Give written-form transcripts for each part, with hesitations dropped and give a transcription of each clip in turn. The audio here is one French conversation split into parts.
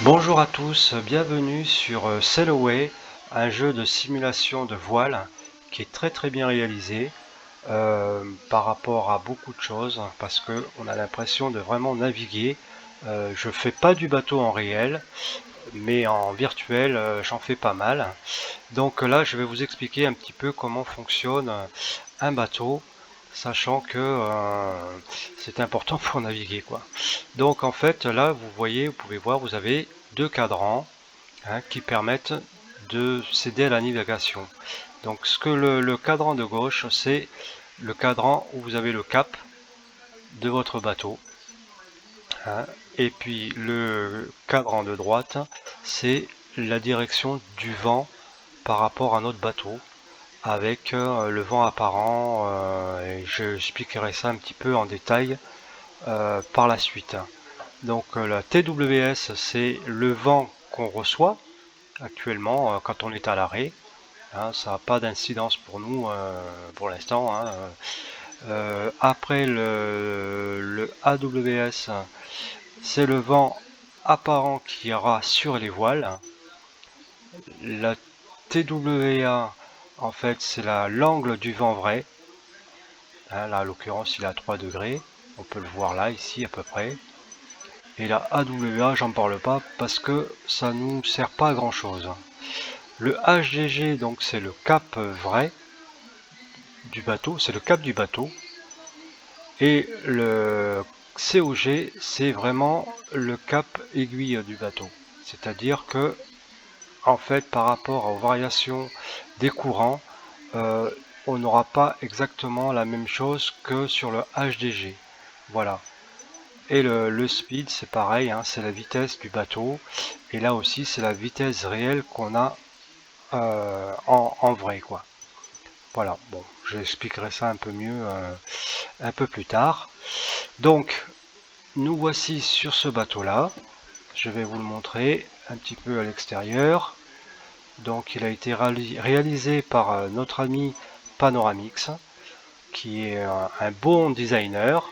Bonjour à tous, bienvenue sur Sail Away, un jeu de simulation de voile qui est très bien réalisé par rapport à beaucoup de choses parce que on a l'impression de vraiment naviguer. Je fais pas du bateau en réel, mais en virtuel j'en fais pas mal. Donc là je vais vous expliquer un petit peu comment fonctionne un bateau, sachant que c'est important pour naviguer quoi. Donc en fait là vous voyez, vous pouvez voir, vous avez deux cadrans qui permettent de s'aider à la navigation. Donc ce que le cadran de gauche, c'est le cadran où vous avez le cap de votre bateau. Et puis le cadran de droite, c'est la direction du vent par rapport à notre bateau, avec le vent apparent, et j'expliquerai ça un petit peu en détail par la suite. Donc la TWS, c'est le vent qu'on reçoit actuellement quand on est à l'arrêt. Ça n'a pas d'incidence pour nous pour l'instant. Après le AWS, c'est le vent apparent qui aura sur les voiles. La TWA, en fait, c'est l'angle du vent vrai. Là, en l'occurrence, il est à 3 degrés. On peut le voir là, ici, à peu près. Et la AWA, j'en parle pas parce que ça nous sert pas à grand chose. Le HGG, donc, c'est le cap vrai du bateau, c'est le cap du bateau. Et le COG, c'est vraiment le cap aiguille du bateau. C'est-à-dire que, en fait, par rapport aux variations des courants, on n'aura pas exactement la même chose que sur le HDG. Voilà. Et le speed, c'est pareil, c'est la vitesse du bateau. Et là aussi, c'est la vitesse réelle qu'on a en vrai, quoi. Voilà, bon, j'expliquerai ça un peu mieux un peu plus tard. Donc, nous voici sur ce bateau-là. Je vais vous le montrer un petit peu à l'extérieur. Donc, il a été réalisé par notre ami Panoramix, qui est un bon designer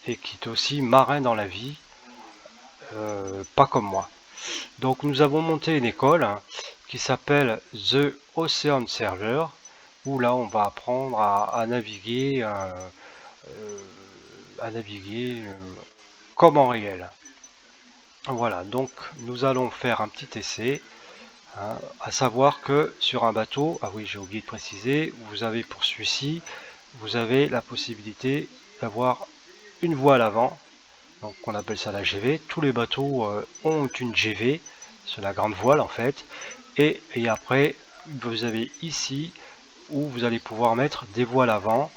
et qui est aussi marin dans la vie, pas comme moi. Donc, nous avons monté une école qui s'appelle The Ocean Server, où là, on va apprendre à naviguer, comme en réel. Voilà, donc nous allons faire un petit essai, à savoir que sur un bateau, ah oui j'ai oublié de préciser, vous avez pour celui-ci, vous avez la possibilité d'avoir une voile avant, donc on appelle ça la GV. Tous les bateaux ont une GV, c'est la grande voile en fait, et après vous avez ici où vous allez pouvoir mettre des voiles avant,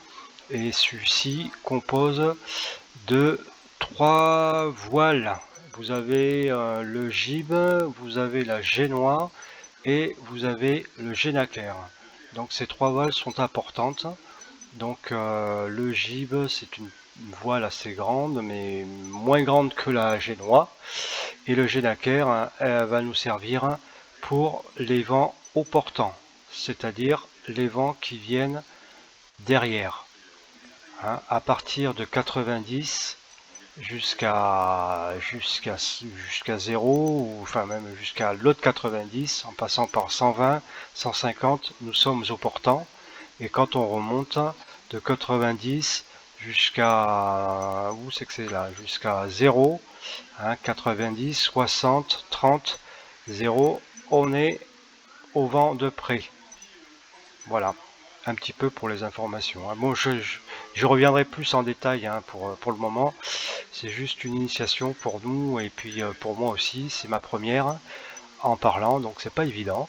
et celui-ci compose de 3 voiles. Vous avez le gibbe, vous avez la génois et vous avez le génaker. Donc ces 3 voiles sont importantes. Donc le gibbe, c'est une voile assez grande, mais moins grande que la génois. Et le génaker, elle va nous servir pour les vents au portant, c'est-à-dire les vents qui viennent derrière. À partir de 90 jusqu'à 0, ou enfin même jusqu'à l'autre 90, en passant par 120, 150, nous sommes au portant. Et quand on remonte de 90 jusqu'à, où c'est que c'est là, jusqu'à 0, 90, 60, 30, 0, on est au vent de près. Voilà, un petit peu pour les informations. Bon, je reviendrai plus en détail pour le moment. C'est juste une initiation pour nous et puis pour moi aussi. C'est ma première en parlant, donc c'est pas évident.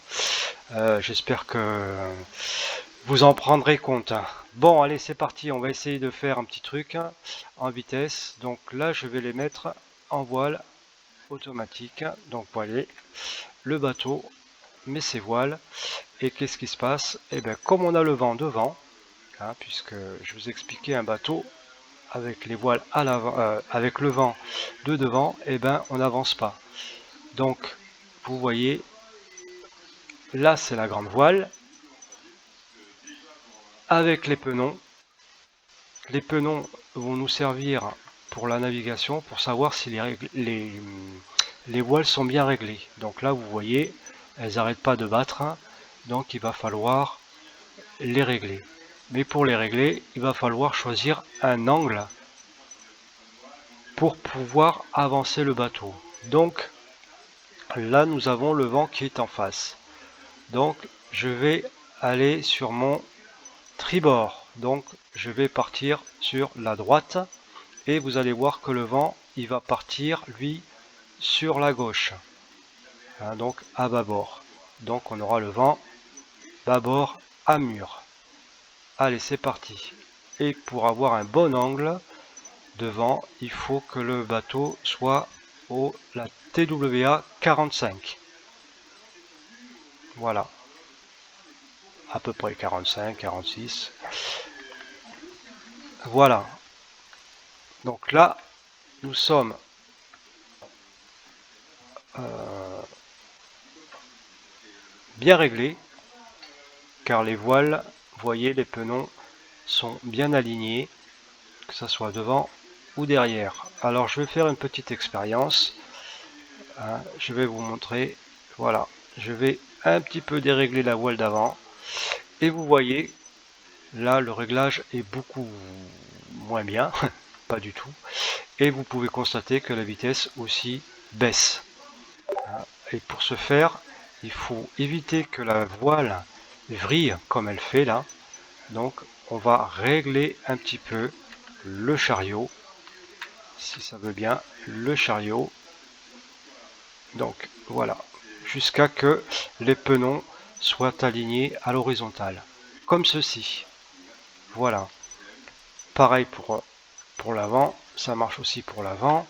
J'espère que vous en prendrez compte. Bon, allez, c'est parti. On va essayer de faire un petit truc en vitesse. Donc là, je vais les mettre en voile automatique. Donc voilà, le bateau met ses voiles. Et qu'est-ce qui se passe? Et bien, comme on a le vent devant, puisque je vous expliquais un bateau avec les voiles à l'avant, avec le vent de devant, et ben on n'avance pas. Donc, vous voyez, là c'est la grande voile avec les penons. Les penons vont nous servir pour la navigation, pour savoir si les voiles sont bien réglées. Donc là, vous voyez, elles n'arrêtent pas de battre, donc il va falloir les régler. Mais pour les régler, il va falloir choisir un angle pour pouvoir avancer le bateau. Donc là, nous avons le vent qui est en face. Donc je vais aller sur mon tribord. Donc je vais partir sur la droite et vous allez voir que le vent il va partir lui sur la gauche, hein, donc à bâbord. Donc on aura le vent bâbord à mur. Allez, c'est parti. Et pour avoir un bon angle de vent, il faut que le bateau soit au la TWA 45. Voilà, à peu près 45, 46. Voilà. Donc là, nous sommes bien réglés, car les voiles, vous voyez, les penons sont bien alignés, que ce soit devant ou derrière. Alors je vais faire une petite expérience. Je vais vous montrer. Voilà, je vais un petit peu dérégler la voile d'avant. Et vous voyez, là le réglage est beaucoup moins bien, pas du tout. Et vous pouvez constater que la vitesse aussi baisse. Et pour ce faire, il faut éviter que la voile vrille comme elle fait là. Donc on va régler un petit peu le chariot, si ça veut bien, le chariot. Donc voilà, jusqu'à que les penons soient alignés à l'horizontale, comme ceci. Voilà. Pareil pour l'avant, ça marche aussi pour l'avant.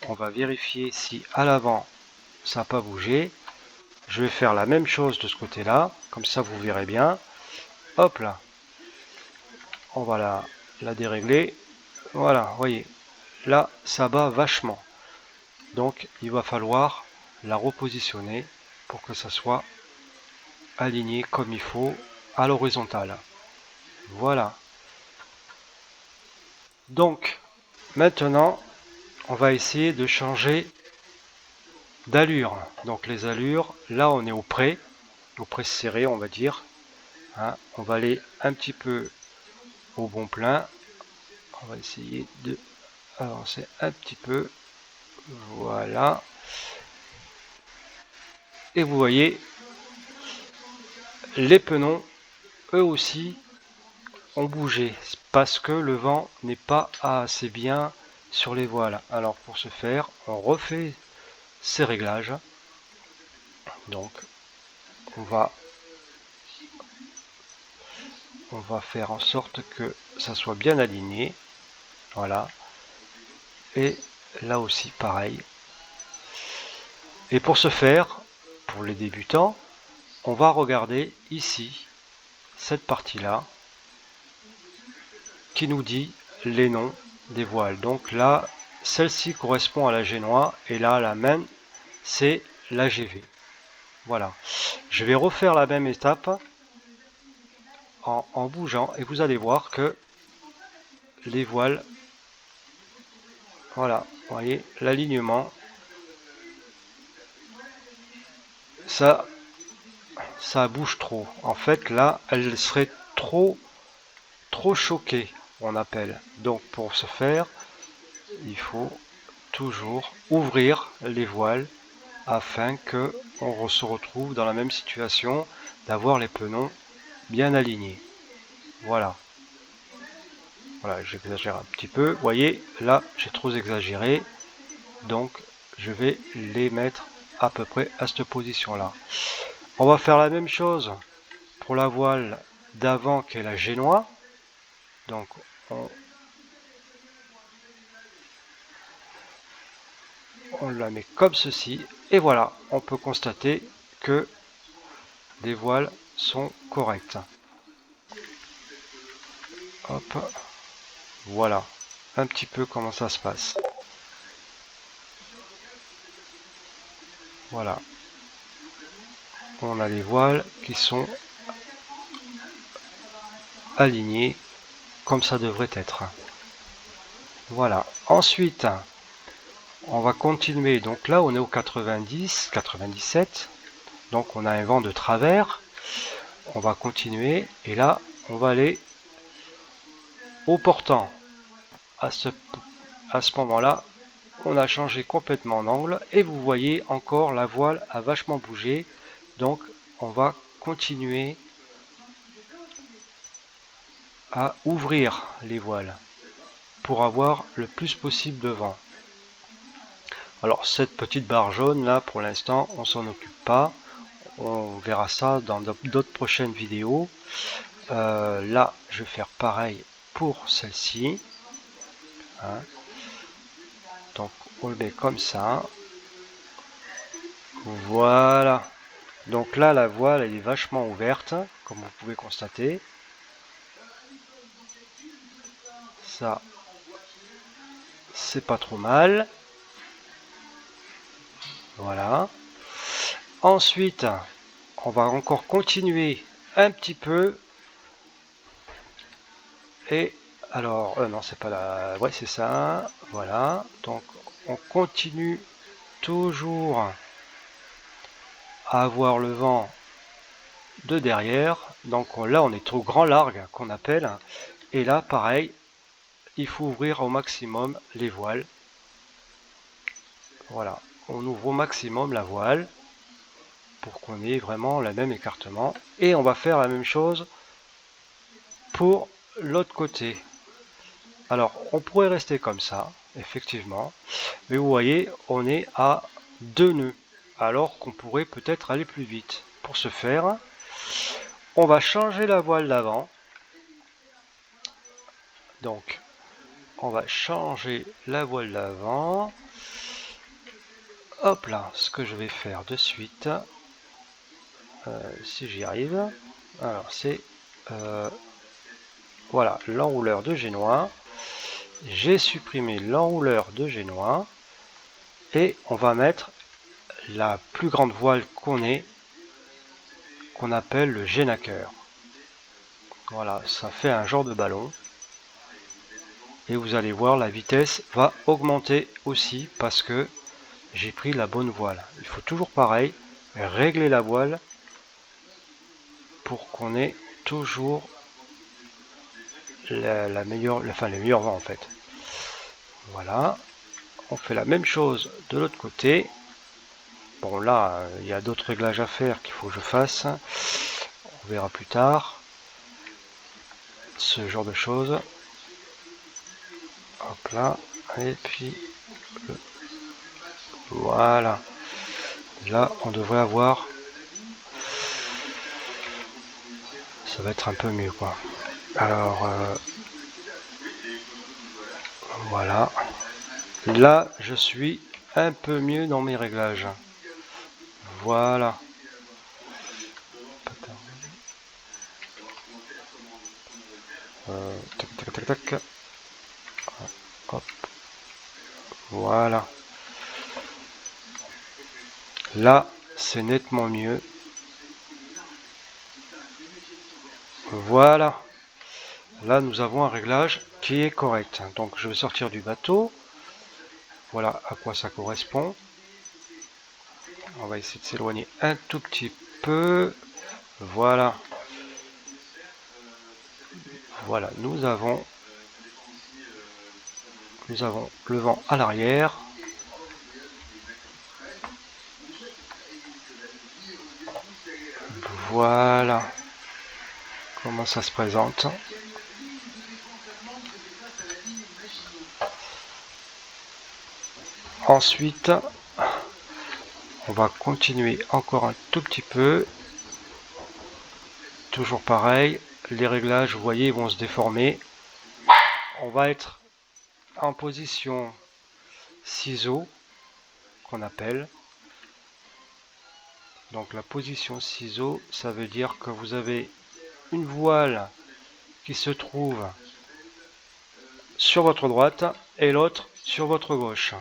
On va vérifier si à l'avant ça n'a pas bougé. Je vais faire la même chose de ce côté-là, comme ça vous verrez bien. Hop là, on va la dérégler. Voilà, voyez, là ça bat vachement. Donc il va falloir la repositionner pour que ça soit aligné comme il faut à l'horizontale. Voilà. Donc maintenant on va essayer de changer d'allure. Donc les allures, là on est au près serré on va dire. Hein, on va aller un petit peu au bon plein. On va essayer de avancer un petit peu. Voilà. Et vous voyez, les penons, eux aussi, ont bougé parce que le vent n'est pas assez bien sur les voiles. Alors pour ce faire, on refait ces réglages. Donc on va faire en sorte que ça soit bien aligné. Voilà. Et là aussi pareil. Et pour ce faire, pour les débutants, on va regarder ici cette partie là qui nous dit les noms des voiles. Donc là, celle-ci correspond à la Génois et là la main c'est la GV. Voilà. Je vais refaire la même étape en bougeant et vous allez voir que les voiles, voilà, vous voyez l'alignement, ça bouge trop. En fait là, elle serait trop choquée, on appelle. Donc pour ce faire, il faut toujours ouvrir les voiles afin que on se retrouve dans la même situation d'avoir les penons bien alignés. Voilà. Voilà, j'exagère un petit peu. Vous voyez, là, j'ai trop exagéré. Donc, je vais les mettre à peu près à cette position-là. On va faire la même chose pour la voile d'avant qui est la Génois. Donc, on la met comme ceci. Et voilà, on peut constater que les voiles sont correctes. Hop. Voilà, un petit peu comment ça se passe. Voilà. On a les voiles qui sont alignées comme ça devrait être. Voilà. Ensuite, On va continuer. Donc là, on est au 90, 97. Donc on a un vent de travers. On va continuer. Et là, on va aller au portant. À ce moment-là, on a changé complètement d'angle. Et vous voyez encore, la voile a vachement bougé. Donc on va continuer à ouvrir les voiles pour avoir le plus possible de vent. Alors cette petite barre jaune là, pour l'instant on s'en occupe pas, on verra ça dans d'autres prochaines vidéos. Là je vais faire pareil pour celle-ci, hein. Donc on le met comme ça, voilà. Donc là la voile elle est vachement ouverte, comme vous pouvez constater. Ça c'est pas trop mal, voilà. Ensuite on va encore continuer un petit peu. Et alors, non, c'est pas la... Ouais, c'est ça. Voilà. Donc, on continue toujours à avoir le vent de derrière. Donc là, on est au grand largue qu'on appelle. Et là, pareil, il faut ouvrir au maximum les voiles. Voilà. On ouvre au maximum la voile pour qu'on ait vraiment le même écartement. Et on va faire la même chose pour l'autre côté. Alors, on pourrait rester comme ça, effectivement. Mais vous voyez, on est à 2 nœuds, alors qu'on pourrait peut-être aller plus vite. Pour ce faire, on va changer la voile d'avant. Donc, on va changer la voile d'avant. Hop là, ce que je vais faire de suite, si j'y arrive, alors c'est voilà, l'enrouleur de génois. J'ai supprimé l'enrouleur de génois et on va mettre la plus grande voile qu'on ait, qu'on appelle le génaqueur. Voilà, ça fait un genre de ballon. Et vous allez voir, la vitesse va augmenter aussi parce que j'ai pris la bonne voile. Il faut toujours pareil, régler la voile pour qu'on ait toujours la meilleure, enfin les meilleurs vents en fait. Voilà, on fait la même chose de l'autre côté. Bon là, il y a d'autres réglages à faire qu'il faut que je fasse. On verra plus tard. Ce genre de choses. Hop là, et puis voilà. Là, on devrait avoir, ça va être un peu mieux quoi. Alors voilà. Là, je suis un peu mieux dans mes réglages. Voilà. Tac, tac, tac, tac. Hop. Voilà. Là, c'est nettement mieux. Voilà. Là, nous avons un réglage qui est correct. Donc, je vais sortir du bateau. Voilà à quoi ça correspond. On va essayer de s'éloigner un tout petit peu. Voilà. Voilà, nous avons le vent à l'arrière. Voilà comment ça se présente. Ensuite, on va continuer encore un tout petit peu. Toujours pareil, les réglages, vous voyez, vont se déformer. On va être en position ciseau, qu'on appelle. Donc la position ciseau, ça veut dire que vous avez une voile qui se trouve sur votre droite et l'autre sur votre gauche.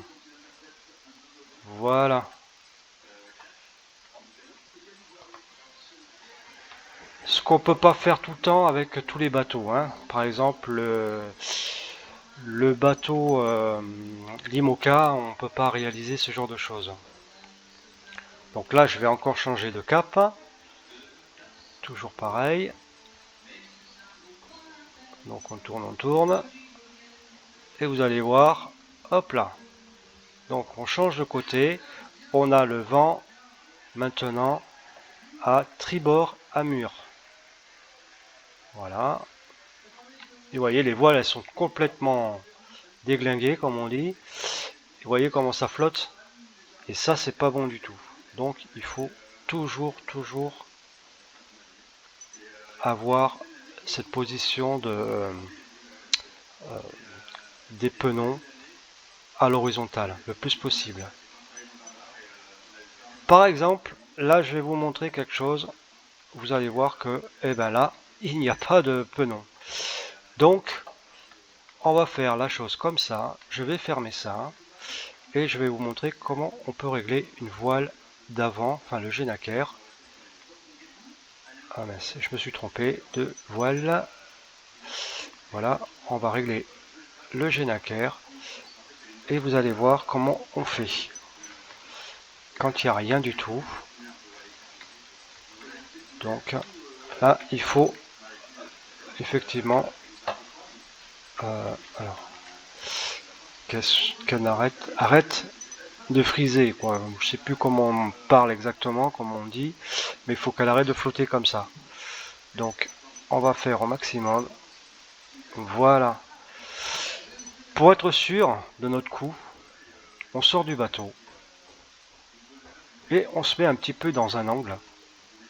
Voilà. Ce qu'on peut pas faire tout le temps avec tous les bateaux, hein. Par exemple, Le bateau l'IMOCA, on peut pas réaliser ce genre de choses. Donc là, je vais encore changer de cap. Toujours pareil. Donc on tourne. Et vous allez voir, hop là. Donc on change de côté. On a le vent maintenant à tribord à mur. Voilà. Et vous voyez, les voiles, elles sont complètement déglinguées, comme on dit. Et vous voyez comment ça flotte. Et ça, c'est pas bon du tout. Donc il faut toujours avoir cette position des penons à l'horizontale le plus possible. Par exemple, là je vais vous montrer quelque chose. Vous allez voir que là, il n'y a pas de penon. Donc, on va faire la chose comme ça. Je vais fermer ça et je vais vous montrer comment on peut régler une voile d'avant, enfin le Génaker. Ah mince, je me suis trompé de voile. Voilà, on va régler le Génaker et vous allez voir comment on fait quand il n'y a rien du tout. Donc là, il faut effectivement alors qu'elle arrête de friser, quoi. Je sais plus comment on parle exactement, comment on dit, mais il faut qu'elle arrête de flotter comme ça. Donc on va faire au maximum. Voilà. Pour être sûr de notre coup, on sort du bateau et on se met un petit peu dans un angle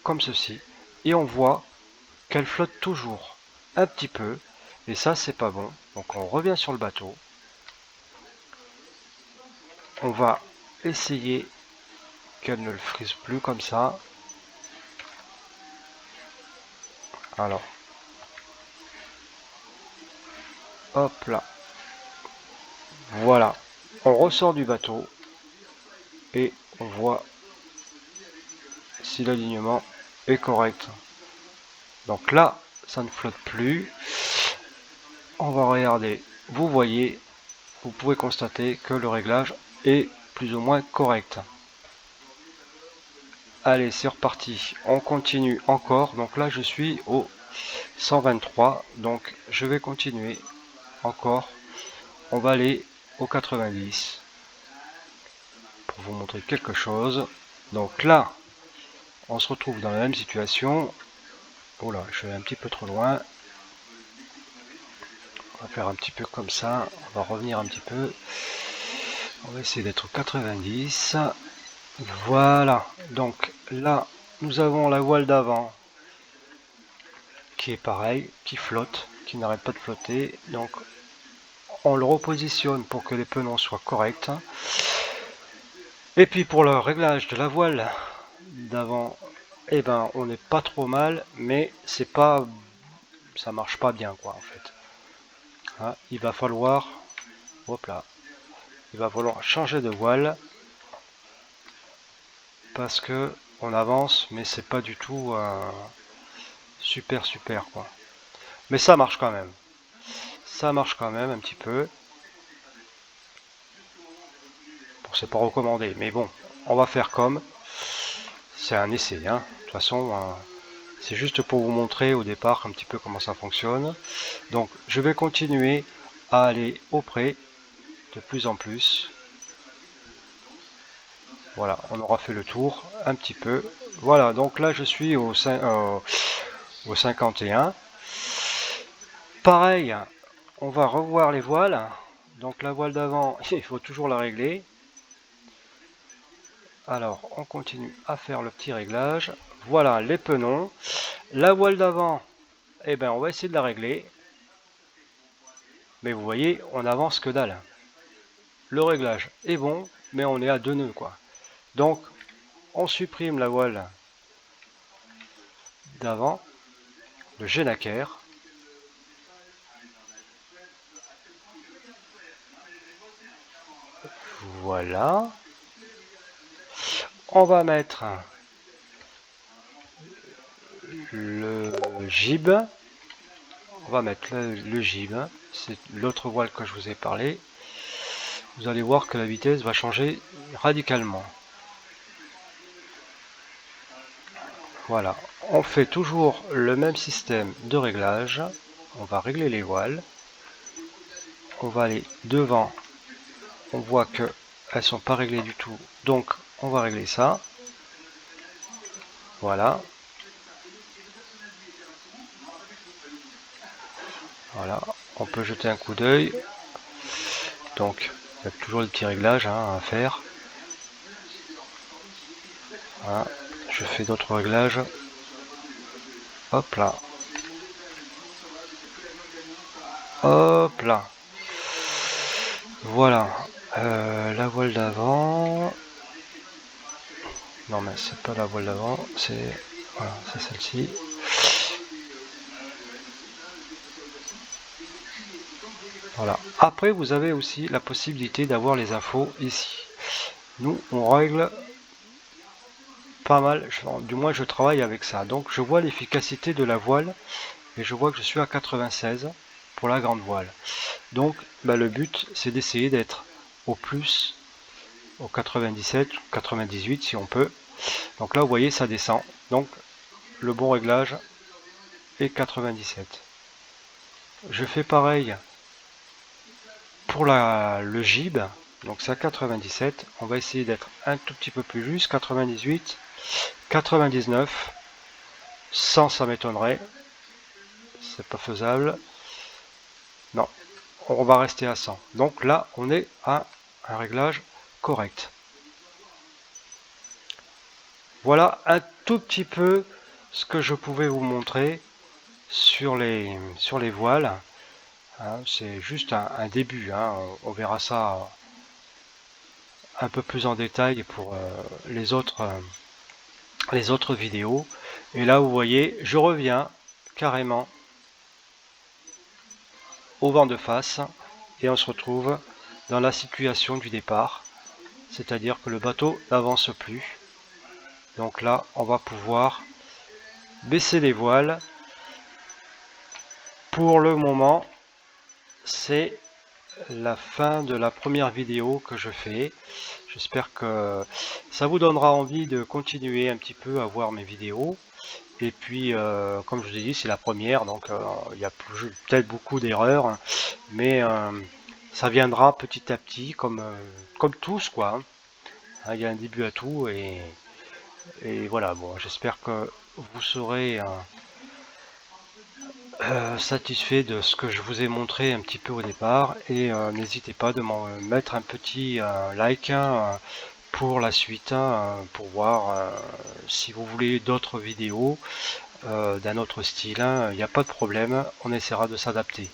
comme ceci et on voit qu'elle flotte toujours un petit peu et ça c'est pas bon. Donc on revient sur le bateau, on va essayer qu'elle ne le frise plus comme ça. Alors hop là, voilà, on ressort du bateau et on voit si l'alignement est correct. Donc là ça ne flotte plus. On va regarder, vous voyez, vous pouvez constater que le réglage est plus ou moins correct. Allez, c'est reparti, on continue encore. Donc là je suis au 123, donc je vais continuer encore. On va aller au 90 pour vous montrer quelque chose. Donc là on se retrouve dans la même situation. Oh là, je vais un petit peu trop loin. On va faire un petit peu comme ça, on va revenir un petit peu. On va essayer d'être au 90. Voilà, donc là nous avons la voile d'avant qui est pareil, qui flotte, qui n'arrête pas de flotter. Donc on le repositionne pour que les penons soient corrects. Et puis pour le réglage de la voile d'avant, on n'est pas trop mal, mais c'est pas, ça marche pas bien quoi en fait. Hein, il va falloir, hop là, il va falloir changer de voile parce que on avance, mais c'est pas du tout super quoi. Mais ça marche quand même. Ça marche quand même un petit peu. Bon, c'est pas recommandé, mais bon, on va faire comme. C'est un essai, hein. De toute façon, c'est juste pour vous montrer au départ un petit peu comment ça fonctionne. Donc, je vais continuer à aller auprès de plus en plus. Voilà, on aura fait le tour un petit peu. Voilà, donc là je suis au 51. Pareil, on va revoir les voiles. Donc la voile d'avant, il faut toujours la régler. Alors on continue à faire le petit réglage. Voilà les penons. La voile d'avant, on va essayer de la régler. Mais vous voyez, on avance que dalle. Le réglage est bon, mais on est à 2 nœuds quoi. Donc on supprime la voile d'avant, le Génaker. Voilà. On va mettre le gib. on va mettre le jib, c'est l'autre voile que je vous ai parlé. Vous allez voir que la vitesse va changer radicalement. Voilà, on fait toujours le même système de réglage. On va régler les voiles. On va aller devant. On voit que elles sont pas réglées du tout, donc on va régler ça. Voilà. Voilà, on peut jeter un coup d'œil. Donc, il y a toujours le petit réglage à faire. Voilà. Je fais d'autres réglages. Hop là. Hop là. Voilà. La voile d'avant. Non mais c'est pas la voile d'avant, c'est voilà, c'est celle-ci. Voilà. Après vous avez aussi la possibilité d'avoir les infos ici. Nous on règle pas mal, du moins je travaille avec ça. Donc je vois l'efficacité de la voile et je vois que je suis à 96 pour la grande voile. Donc le but c'est d'essayer d'être au plus au 97, 98 si on peut. Donc là vous voyez ça descend. Donc le bon réglage est 97. Je fais pareil pour le jib. Donc c'est à 97. On va essayer d'être un tout petit peu plus juste. 98, 99. 100 ça m'étonnerait. C'est pas faisable. Non, on va rester à 100. Donc là on est à un réglage correct. Voilà un tout petit peu ce que je pouvais vous montrer sur les voiles. Hein, c'est juste un début. Hein. On verra ça un peu plus en détail pour les autres vidéos. Et là vous voyez, je reviens carrément au vent de face et on se retrouve dans la situation du départ, c'est-à-dire que le bateau n'avance plus. Donc là on va pouvoir baisser les voiles. Pour le moment c'est la fin de la première vidéo que je fais. J'espère que ça vous donnera envie de continuer un petit peu à voir mes vidéos. Et puis comme je vous ai dit, c'est la première, donc il y a peut-être beaucoup d'erreurs, mais ça viendra petit à petit, comme tous quoi. Il y a un début à tout, et voilà. Bon, j'espère que vous serez satisfait de ce que je vous ai montré un petit peu au départ, et n'hésitez pas de m'en mettre un petit like pour la suite, pour voir si vous voulez d'autres vidéos d'un autre style. Il n'y a pas de problème, on essaiera de s'adapter.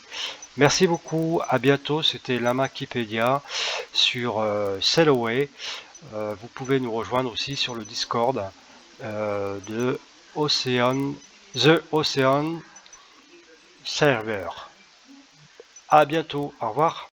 Merci beaucoup, à bientôt. C'était Lamakipédia sur Sailaway. Vous pouvez nous rejoindre aussi sur le Discord de The Ocean Server. À bientôt, au revoir.